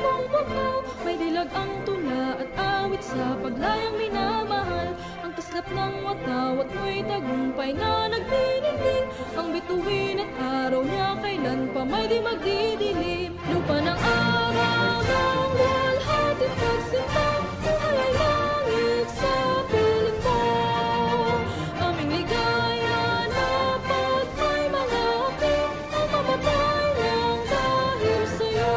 mong bugnaw, may dilag ang tula at awit sa paglayang minamahal. Ang taslap ng watawat mo'y tagumpay na nagdininding. Ang bituin at araw niya kailan pa may di magdidilim. Lupa ng araw ng walhati pagsinta, buhay ay langit sa piling mo. Aming ligaya na pag may mga api, ang mamatay lang dahil sa'yo.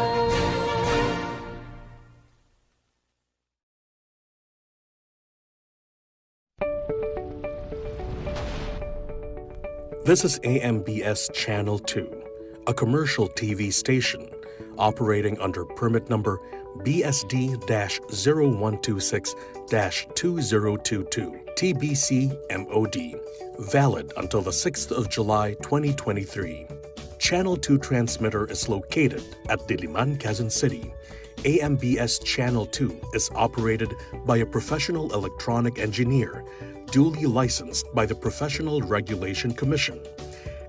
This is AMBS Channel 2, a commercial TV station operating under permit number BSD-0126-2022, TBC MOD, valid until the 6th of July 2023. Channel 2 transmitter is located at Diliman, Quezon City. AMBS Channel 2 is operated by a professional electronic engineer duly licensed by the Professional Regulation Commission.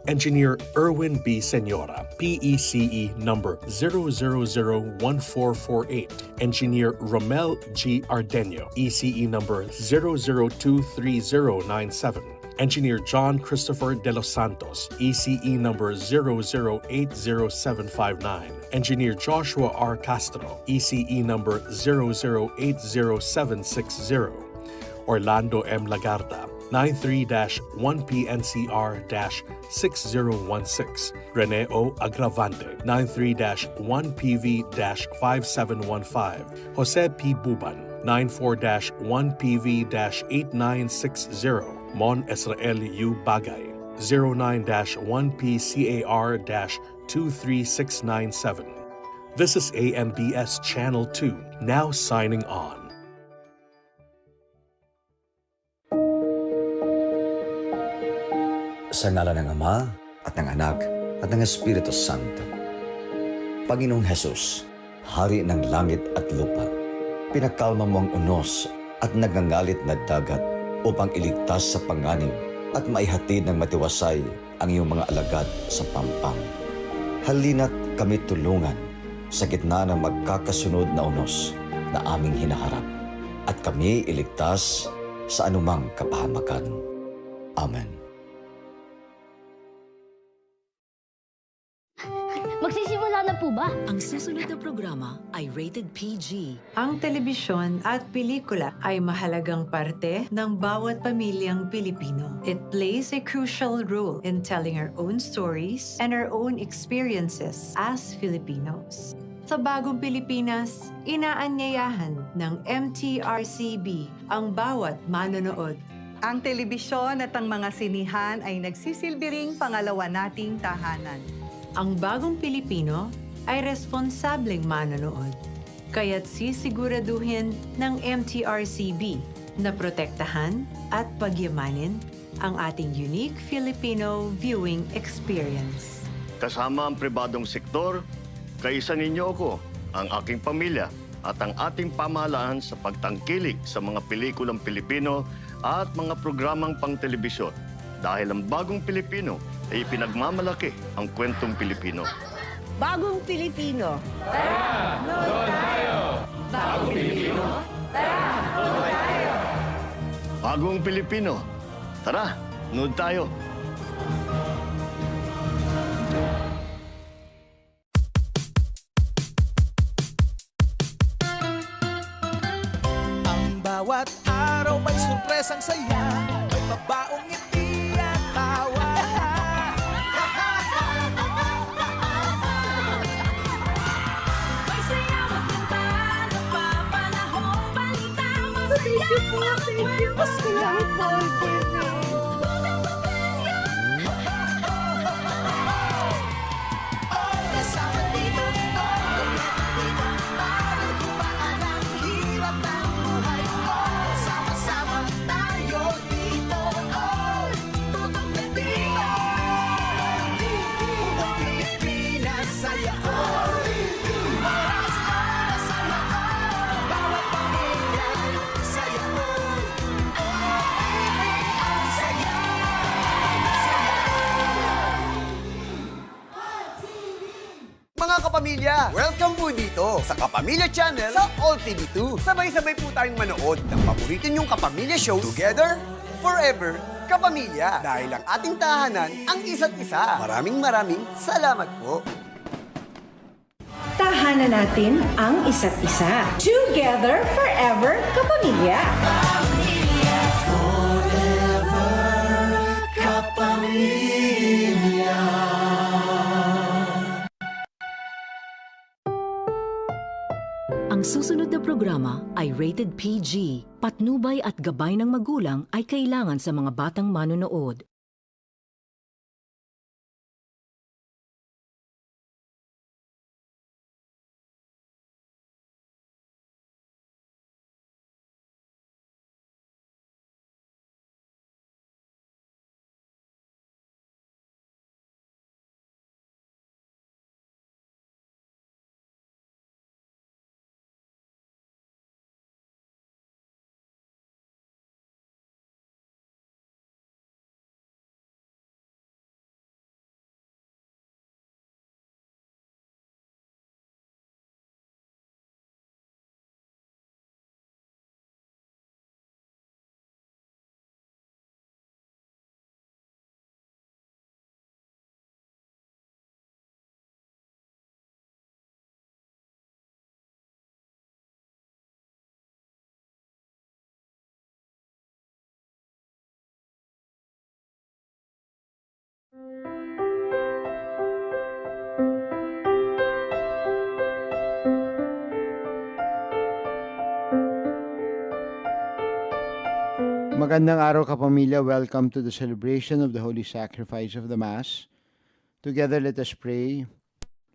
Engineer Erwin B. Senora, PECE number 0001448. Engineer Romel G. Ardenio, ECE number 0023097. Engineer John Christopher De Los Santos, ECE number 0080759. Engineer Joshua R. Castro, ECE number 0080760. Orlando M. Lagarda, 93-1PNCR-6016. Rene O. Agravante, 93-1PV-5715. Jose P. Buban, 94-1PV-8960. Mon Israel U. Bagay, 09-1PCAR-23697. This is AMBS Channel 2, now signing on. Sa ngalan ng Ama, at ng Anak, at ng Espiritu Santo. Panginoong Hesus, Hari ng langit at lupa, pinakalma mo ang unos at nagngangalit na dagat upang iligtas sa panganib at maihatid ng matiwasay ang iyong mga alagad sa pampang. Halina't kami tulungan sa gitna ng magkakasunod na unos na aming hinaharap at kami iligtas sa anumang kapahamakan. Amen. Magsisimula na po ba? Ang susunod na programa ay rated PG. Ang telebisyon at pelikula ay mahalagang parte ng bawat pamilyang Pilipino. It plays a crucial role in telling our own stories and our own experiences as Filipinos. Sa bagong Pilipinas, inaanyayahan ng MTRCB ang bawat manonood. Ang telebisyon at ang mga sinihan ay nagsisilbi ring pangalawa nating tahanan. Ang bagong Pilipino ay responsableng manonood, kaya't sisiguraduhin ng MTRCB na protektahan at pagyamanin ang ating unique Filipino viewing experience. Kasama ang pribadong sektor, kaisa ninyo ako, ang aking pamilya at ang ating pamahalaan sa pagtangkilik sa mga pelikulang Pilipino at mga programang pang-telebisyon. Dahil ang bagong Pilipino ay pinagmamalaki ang kwentong Pilipino. Bagong Pilipino. Tara! Nood tayo! Bagong Pilipino. Tara! Nood tayo! Bagong Pilipino. Tara, nood tayo! Ang bawat araw may surpresang saya, may mabaong ngiti at tawa. May saya magkanta, napapanahong balita, masaya ang kwento. Kasama dito, dito, parang kumaan ang hirap ng buhay ko. Sama-sama tayo dito, tutok na dito. Buong Pilipinas, saya ko. Oras-oras sa loob, bawat pamilya, saya ko. kapamilya! Welcome po dito sa Kapamilya Channel sa All TV2. Sabay-sabay po tayong manood ng paborito niyong kapamilya show Together, Forever, Kapamilya. Dahil ang ating tahanan ang isa't isa. Maraming salamat po. Tahanan natin ang isa't isa. Together, forever, kapamilya. Ang susunod na programa ay rated PG. Patnubay at gabay ng magulang ay kailangan sa mga batang manonood. Magandang araw kapamilya. Welcome to the celebration of the Holy Sacrifice of the Mass. Together let us pray.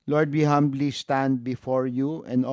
Lord, we humbly stand before you and offer